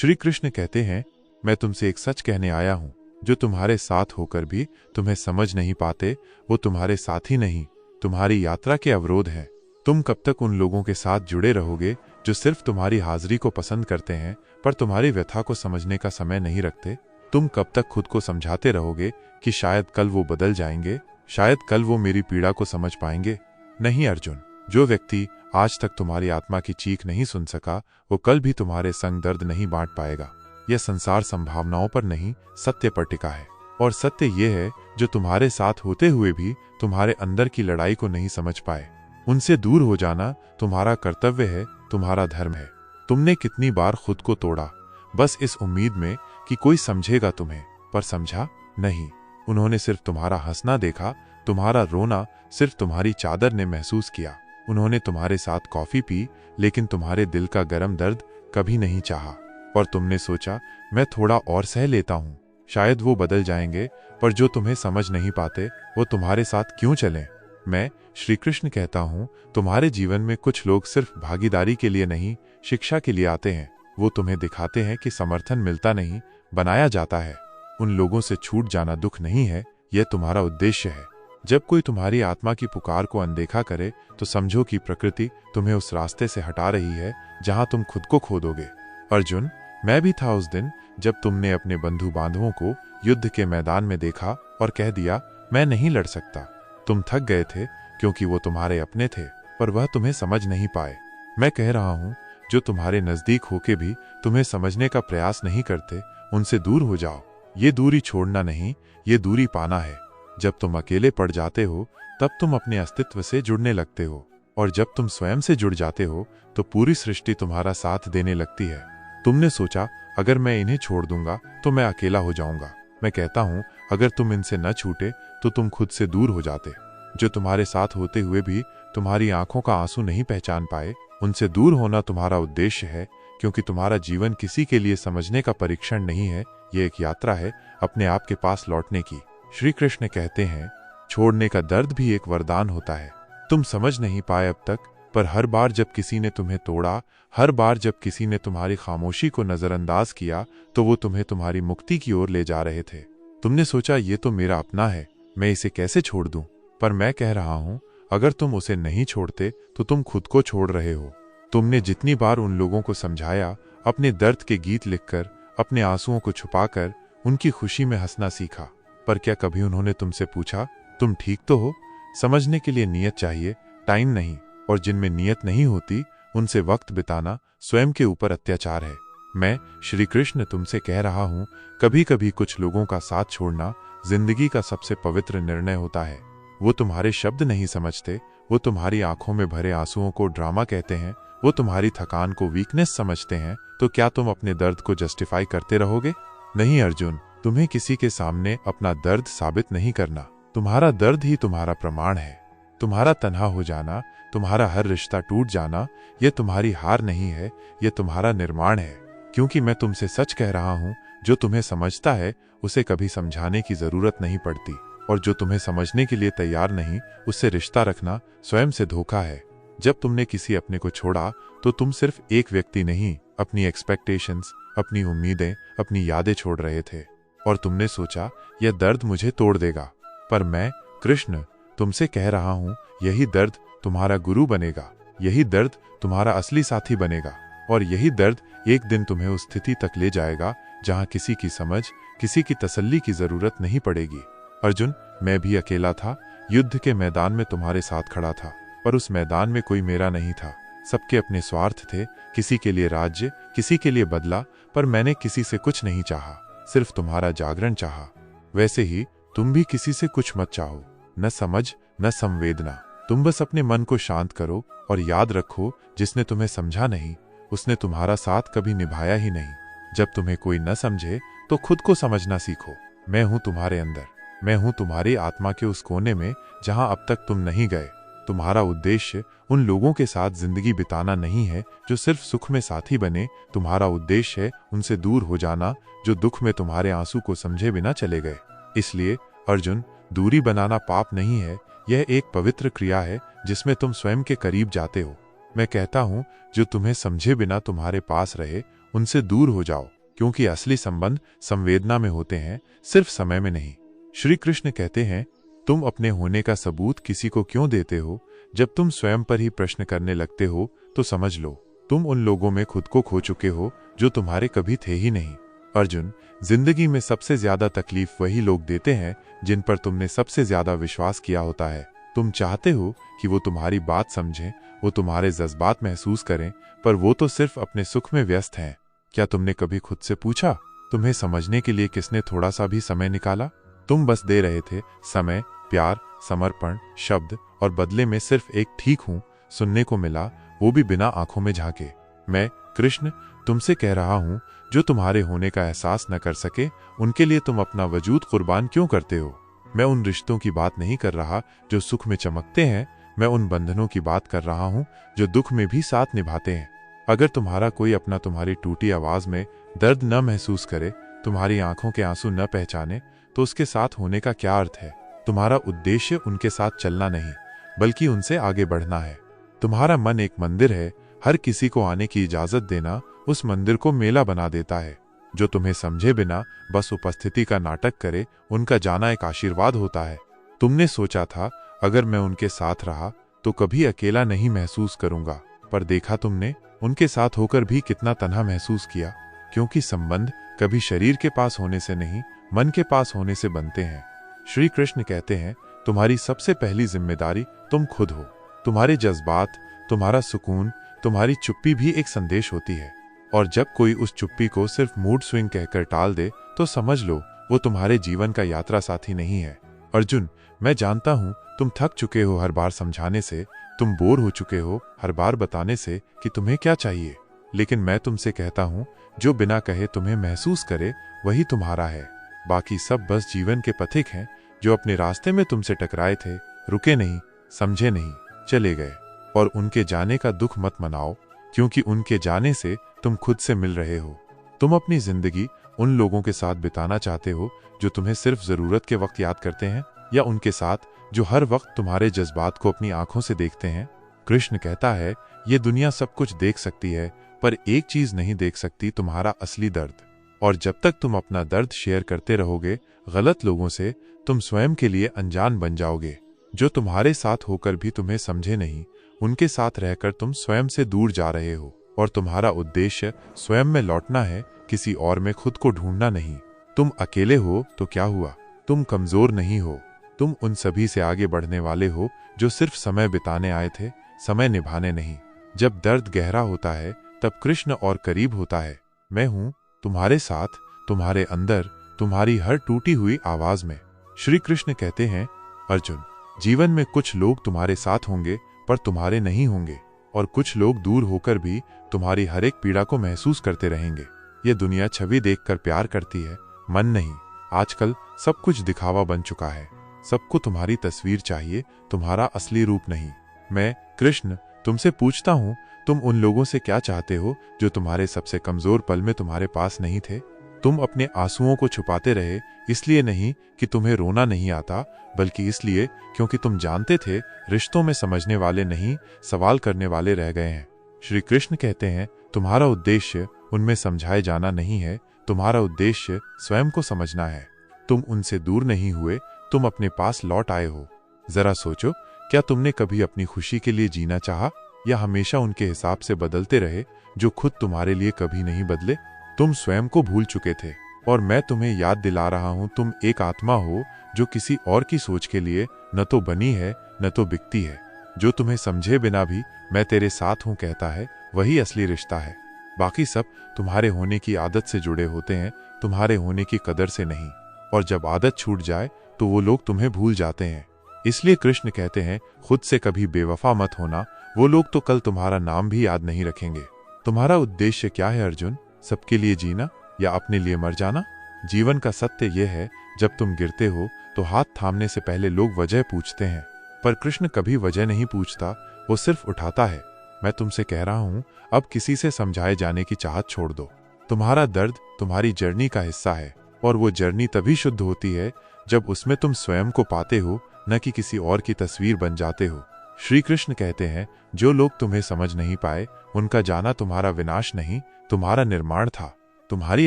श्री कृष्ण कहते हैं, मैं तुमसे एक सच कहने आया हूं, जो तुम्हारे साथ होकर भी तुम्हें समझ नहीं पाते, वो तुम्हारे साथी नहीं, तुम्हारी यात्रा के अवरोध हैं। तुम कब तक उन लोगों के साथ जुड़े रहोगे जो सिर्फ तुम्हारी हाजिरी को पसंद करते हैं पर तुम्हारी व्यथा को समझने का समय नहीं रखते? तुम कब तक खुद को समझाते रहोगे कि शायद कल वो बदल जाएंगे, शायद कल वो मेरी पीड़ा को समझ पाएंगे? नहीं अर्जुन, जो व्यक्ति आज तक तुम्हारी आत्मा की चीख नहीं सुन सका, वो कल भी तुम्हारे संग दर्द नहीं बांट पाएगा। यह संसार संभावनाओं पर नहीं, सत्य पर टिका है। और सत्य ये है, जो तुम्हारे साथ होते हुए भी तुम्हारे अंदर की लड़ाई को नहीं समझ पाए। उनसे दूर हो जाना तुम्हारा कर्तव्य है, तुम्हारा धर्म है। तुमने कितनी बार खुद को तोड़ा, बस इस उम्मीद में कि कोई समझेगा तुम्हें, पर समझा नहीं। उन्होंने सिर्फ तुम्हारा हंसना देखा, तुम्हारा रोना सिर्फ तुम्हारी चादर ने महसूस किया। उन्होंने तुम्हारे साथ कॉफी पी, लेकिन तुम्हारे दिल का गर्म दर्द कभी नहीं चाहा। और तुमने सोचा, मैं थोड़ा और सह लेता हूं, शायद वो बदल जाएंगे, पर जो तुम्हें समझ नहीं पाते वो तुम्हारे साथ क्यों चलें? मैं श्री कृष्ण कहता हूं, तुम्हारे जीवन में कुछ लोग सिर्फ भागीदारी के लिए नहीं, शिक्षा के लिए आते हैं। वो तुम्हें दिखाते हैं कि समर्थन मिलता नहीं, बनाया जाता है। उन लोगों से छूट जाना दुख नहीं है, यह तुम्हारा उद्देश्य है। जब कोई तुम्हारी आत्मा की पुकार को अनदेखा करे, तो समझो कि प्रकृति तुम्हें उस रास्ते से हटा रही है जहां तुम खुद को खो दोगे। अर्जुन, मैं भी था उस दिन जब तुमने अपने बंधु बांधवों को युद्ध के मैदान में देखा और कह दिया, मैं नहीं लड़ सकता। तुम थक गए थे क्योंकि वो तुम्हारे अपने थे, पर वह तुम्हें समझ नहीं पाए। मैं कह रहा हूं, जो तुम्हारे नजदीक होके भी तुम्हें समझने का प्रयास नहीं करते, उनसे दूर हो जाओ। ये दूरी छोड़ना नहीं, ये दूरी पाना है। जब तुम अकेले पड़ जाते हो, तब तुम अपने अस्तित्व से जुड़ने लगते हो, और जब तुम स्वयं से जुड़ जाते हो, तो पूरी सृष्टि तुम्हारा साथ देने लगती है। तुमने सोचा, अगर मैं इन्हें छोड़ दूंगा तो मैं अकेला हो जाऊंगा। मैं कहता हूं, अगर तुम इनसे न छूटे तो तुम खुद से दूर हो जाते। जो तुम्हारे साथ होते हुए भी तुम्हारी आंखों का आंसू नहीं पहचान पाए, उनसे दूर होना तुम्हारा उद्देश्य है, क्योंकि तुम्हारा जीवन किसी के लिए समझने का परीक्षण नहीं है, ये एक यात्रा है अपने आप के पास लौटने की। श्री कृष्ण कहते हैं, छोड़ने का दर्द भी एक वरदान होता है। तुम समझ नहीं पाए अब तक, पर हर बार जब किसी ने तुम्हें तोड़ा, हर बार जब किसी ने तुम्हारी खामोशी को नजरअंदाज किया, तो वो तुम्हें तुम्हारी मुक्ति की ओर ले जा रहे थे। तुमने सोचा, ये तो मेरा अपना है, मैं इसे कैसे छोड़ दूं? पर मैं कह रहा हूं, अगर तुम उसे नहीं छोड़ते तो तुम खुद को छोड़ रहे हो। तुमने जितनी बार उन लोगों को समझाया, अपने दर्द के गीत लिखकर, अपने आंसुओं को छुपाकर, उनकी खुशी में हंसना सीखा, पर क्या कभी उन्होंने तुमसे पूछा, तुम ठीक तो हो? समझने के लिए नियत चाहिए, टाइम नहीं। और जिनमें नियत नहीं होती, उनसे वक्त बिताना स्वयं के ऊपर अत्याचार है। मैं श्री कृष्ण तुमसे कह रहा हूं, कभी कभी कुछ लोगों का साथ छोड़ना जिंदगी का सबसे पवित्र निर्णय होता है। वो तुम्हारे शब्द नहीं समझते, वो तुम्हारी आंखों में भरे आंसुओं को ड्रामा कहते हैं, वो तुम्हारी थकान को वीकनेस समझते हैं। तो क्या तुम अपने दर्द को जस्टिफाई करते रहोगे? नहीं अर्जुन, तुम्हें किसी के सामने अपना दर्द साबित नहीं करना। तुम्हारा दर्द ही तुम्हारा प्रमाण है। तुम्हारा तन्हा हो जाना, तुम्हारा हर रिश्ता टूट जाना, यह तुम्हारी हार नहीं है, यह तुम्हारा निर्माण है। क्योंकि मैं तुमसे सच कह रहा हूं, जो तुम्हें समझता है उसे कभी समझाने की जरूरत नहीं पड़ती, और जो तुम्हें समझने के लिए तैयार नहीं, उससे रिश्ता रखना स्वयं से धोखा है। जब तुमने किसी अपने को छोड़ा, तो तुम सिर्फ एक व्यक्ति नहीं, अपनी एक्सपेक्टेशंस, अपनी उम्मीदें, अपनी यादें छोड़ रहे थे। और तुमने सोचा, यह दर्द मुझे तोड़ देगा। पर मैं कृष्ण तुमसे कह रहा हूं, यही दर्द तुम्हारा गुरु बनेगा, यही दर्द तुम्हारा असली साथी बनेगा, और यही दर्द एक दिन तुम्हें उस स्थिति तक ले जाएगा जहां किसी की समझ, किसी की तसल्ली की जरूरत नहीं पड़ेगी। अर्जुन, मैं भी अकेला था, युद्ध के मैदान में तुम्हारे साथ खड़ा था, पर उस मैदान में कोई मेरा नहीं था। सबके अपने स्वार्थ थे, किसी के लिए राज्य, किसी के लिए बदला, पर मैंने किसी से कुछ नहीं चाहा, सिर्फ तुम्हारा जागरण चाहा। वैसे ही तुम भी किसी से कुछ मत चाहो, न समझ न संवेदना। तुम बस अपने मन को शांत करो और याद रखो, जिसने तुम्हें समझा नहीं, उसने तुम्हारा साथ कभी निभाया ही नहीं। जब तुम्हें कोई न समझे, तो खुद को समझना सीखो। मैं हूं तुम्हारे अंदर, मैं हूं तुम्हारी आत्मा के उस कोने में जहां अब तक तुम नहीं गए। तुम्हारा उद्देश्य उन लोगों के साथ जिंदगी बिताना नहीं है जो सिर्फ सुख में साथी बने। तुम्हारा उद्देश्य है उनसे दूर हो जाना, जो दुख में तुम्हारे आंसू को समझे बिना चले गए। इसलिए अर्जुन, दूरी बनाना पाप नहीं है, यह एक पवित्र क्रिया है जिसमें तुम स्वयं के करीब जाते हो। मैं कहता हूं, जो तुम्हें समझे बिना तुम्हारे पास रहे, उनसे दूर हो जाओ। क्योंकि असली संबंध संवेदना में होते हैं, सिर्फ समय में नहीं। श्री कृष्ण कहते हैं, तुम अपने होने का सबूत किसी को क्यों देते हो? जब तुम स्वयं पर ही प्रश्न करने लगते हो तो समझ लो तुम उन लोगों में खुद को खो चुके हो जो तुम्हारे कभी थे ही नहीं। अर्जुन, जिंदगी में सबसे ज्यादा तकलीफ वही लोग देते हैं जिन पर तुमने सबसे ज्यादा विश्वास किया होता है। तुम चाहते हो कि वो तुम्हारी बात समझें, वो तुम्हारे जज्बात महसूस करें, पर वो तो सिर्फ अपने सुख में व्यस्त हैं। क्या तुमने कभी खुद से पूछा, तुम्हें समझने के लिए किसने थोड़ा सा भी समय निकाला? तुम बस दे रहे थे समय, प्यार, समर्पण, शब्द, और बदले में सिर्फ एक ठीक हूं सुनने को मिला, वो भी बिना आंखों में झांके। मैं कृष्ण तुमसे कह रहा हूं, जो तुम्हारे होने का एहसास न कर सके उनके लिए तुम अपना वजूद कुर्बान क्यों करते हो? मैं उन रिश्तों की बात नहीं कर रहा जो सुख में चमकते हैं, मैं उन बंधनों की बात कर रहा हूं जो दुख में भी साथ निभाते हैं। अगर तुम्हारा कोई अपना तुम्हारी टूटी आवाज में दर्द न महसूस करे, तुम्हारी आंखों के आंसू न पहचाने, तो उसके साथ होने का क्या अर्थ है? तुम्हारा उद्देश्य उनके साथ चलना नहीं, बल्कि उनसे आगे बढ़ना है। तुम्हारा मन एक मंदिर है, हर किसी को आने की इजाजत देना उस मंदिर को मेला बना देता है। जो तुम्हें समझे बिना बस उपस्थिति का नाटक करे, उनका जाना एक आशीर्वाद होता है। तुमने सोचा था अगर मैं उनके साथ रहा तो कभी अकेला नहीं महसूस करूंगा, पर देखा तुमने उनके साथ होकर भी कितना तन्हा महसूस किया। क्योंकि संबंध कभी शरीर के पास होने से नहीं, मन के पास होने से बनते हैं। श्री कृष्ण कहते हैं, तुम्हारी सबसे पहली जिम्मेदारी तुम खुद हो। तुम्हारे जज्बात, तुम्हारा सुकून, तुम्हारी चुप्पी भी एक संदेश होती है। और जब कोई उस चुप्पी को सिर्फ मूड स्विंग कहकर टाल दे तो समझ लो वो तुम्हारे जीवन का यात्रा साथी नहीं है। अर्जुन, मैं जानता हूं तुम थक चुके हो हर बार समझाने से, तुम बोर हो चुके हो हर बार बताने से कि तुम्हें क्या चाहिए। लेकिन मैं तुमसे कहता हूं, जो बिना कहे तुम्हें महसूस करे वही तुम्हारा है। बाकी सब बस जीवन के पथिक हैं जो अपने रास्ते में तुमसे टकराए थे, रुके नहीं, समझे नहीं, चले गए। और उनके जाने का दुख मत मनाओ, क्योंकि उनके जाने से तुम खुद से मिल रहे हो। तुम अपनी जिंदगी उन लोगों के साथ बिताना चाहते हो जो तुम्हें सिर्फ जरूरत के वक्त याद करते हैं, या उनके साथ जो हर वक्त तुम्हारे जज्बात को अपनी आंखों से देखते हैं? कृष्ण कहता है, ये दुनिया सब कुछ देख सकती है, पर एक चीज नहीं देख सकती, तुम्हारा असली दर्द। और जब तक तुम अपना दर्द शेयर करते रहोगे गलत लोगों से, तुम स्वयं के लिए अनजान बन जाओगे। जो तुम्हारे साथ होकर भी तुम्हें समझे नहीं, उनके साथ रहकर तुम स्वयं से दूर जा रहे हो। और तुम्हारा उद्देश्य स्वयं में लौटना है, किसी और में खुद को ढूंढना नहीं। तुम अकेले हो तो क्या हुआ, तुम कमजोर नहीं हो। तुम उन सभी से आगे बढ़ने वाले हो जो सिर्फ समय बिताने आए थे, समय निभाने नहीं। जब दर्द गहरा होता है तब कृष्ण और करीब होता है। मैं हूं तुम्हारे साथ, तुम्हारे अंदर, तुम्हारी हर टूटी हुई आवाज में। श्री कृष्ण कहते हैं, अर्जुन, जीवन में कुछ लोग तुम्हारे साथ होंगे पर तुम्हारे नहीं होंगे, और कुछ लोग दूर होकर भी तुम्हारी हर एक पीड़ा को महसूस करते रहेंगे। ये दुनिया छवि देखकर प्यार करती है, मन नहीं। आजकल सब कुछ दिखावा बन चुका है, सबको तुम्हारी तस्वीर चाहिए, तुम्हारा असली रूप नहीं। मैं कृष्ण तुमसे पूछता हूं, तुम उन लोगों से क्या चाहते हो जो तुम्हारे सबसे कमजोर पल में तुम्हारे पास नहीं थे? तुम अपने आंसुओं को छुपाते रहे, इसलिए नहीं कि तुम्हें रोना नहीं आता, बल्कि इसलिए क्योंकि तुम जानते थे रिश्तों में समझने वाले नहीं, सवाल करने वाले रह गए हैं। श्री कृष्ण कहते हैं, तुम्हारा उद्देश्य उनमें समझाए जाना नहीं है, तुम्हारा उद्देश्य स्वयं को समझना है। तुम उनसे दूर नहीं हुए, तुम अपने पास लौट आए हो। जरा सोचो, क्या तुमने कभी अपनी खुशी के लिए जीना चाहा, या हमेशा उनके हिसाब से बदलते रहे जो खुद तुम्हारे लिए कभी नहीं बदले? तुम स्वयं को भूल चुके थे, और मैं तुम्हें याद दिला रहा हूं, तुम एक आत्मा हो जो किसी और की सोच के लिए न तो बनी है न तो बिकती है। जो तुम्हें समझे बिना भी मैं तेरे साथ हूं कहता है, वही असली रिश्ता है। बाकी सब तुम्हारे होने की आदत से जुड़े होते हैं, तुम्हारे होने की कदर से नहीं। और जब आदत छूट जाए तो वो लोग तुम्हें भूल जाते हैं। इसलिए कृष्ण कहते हैं, खुद से कभी बेवफा मत होना, वो लोग तो कल तुम्हारा नाम भी याद नहीं रखेंगे। तुम्हारा उद्देश्य क्या है अर्जुन? सबके लिए जीना या अपने लिए मर जाना? जीवन का सत्य यह है, जब तुम गिरते हो तो हाथ थामने से पहले लोग वजह पूछते हैं, पर कृष्ण कभी वजह नहीं पूछता, वो सिर्फ उठाता है। मैं तुमसे कह रहा हूं, अब किसी से समझाए जाने की चाहत छोड़ दो। तुम्हारा दर्द तुम्हारी जर्नी का हिस्सा है, और वो जर्नी तभी शुद्ध होती है जब उसमें तुम स्वयं को पाते हो, न कि किसी और की तस्वीर बन जाते हो। श्री कृष्ण कहते हैं, जो लोग तुम्हें समझ नहीं पाए, उनका जाना तुम्हारा विनाश नहीं, तुम्हारा निर्माण था। तुम्हारी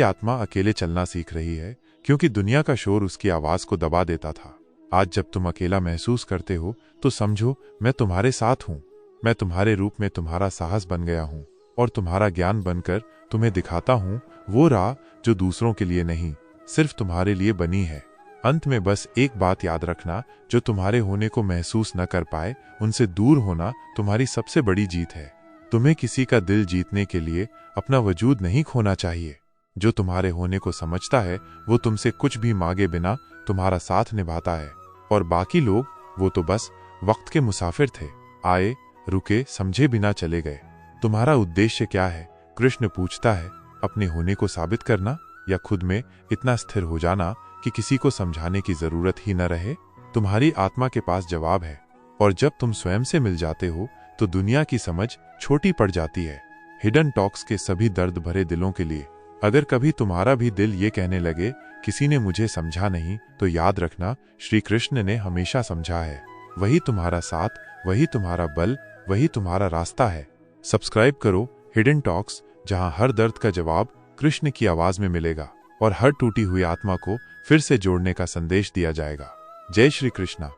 आत्मा अकेले चलना सीख रही है, क्योंकि दुनिया का शोर उसकी आवाज को दबा देता था। आज जब तुम अकेला महसूस करते हो तो समझो मैं तुम्हारे साथ हूँ। मैं तुम्हारे रूप में तुम्हारा साहस बन गया हूँ और तुम्हारा ज्ञान बनकर तुम्हें दिखाता हूँ वो राह जो दूसरों के लिए नहीं, सिर्फ तुम्हारे लिए बनी है। अंत में बस एक बात याद रखना, जो तुम्हारे होने को महसूस न कर पाए उनसे दूर होना तुम्हारी सबसे बड़ी जीत है। तुम्हें किसी का दिल जीतने के लिए अपना वजूद नहीं खोना चाहिए। जो तुम्हारे होने को समझता है वो तुमसे कुछ भी मांगे बिना तुम्हारा साथ निभाता है, और बाकी लोग वो तो बस वक्त के मुसाफिर थे, आए रुके समझे बिना चले गए। तुम्हारा उद्देश्य क्या है? कृष्ण पूछता है। अपने होने को साबित करना या खुद में इतना स्थिर हो जाना कि किसी को समझाने की जरूरत ही न रहे? तुम्हारी आत्मा के पास जवाब है, और जब तुम स्वयं से मिल जाते हो तो दुनिया की समझ छोटी पड़ जाती है। हिडन टॉक्स के सभी दर्द भरे दिलों के लिए, अगर कभी तुम्हारा भी दिल ये कहने लगे किसी ने मुझे समझा नहीं, तो याद रखना श्री कृष्ण ने हमेशा समझा है। वही तुम्हारा साथ, वही तुम्हारा बल, वही तुम्हारा रास्ता है। सब्सक्राइब करो हिडन टॉक्स, जहां हर दर्द का जवाब कृष्ण की आवाज में मिलेगा और हर टूटी हुई आत्मा को फिर से जोड़ने का संदेश दिया जाएगा। जय श्री कृष्णा।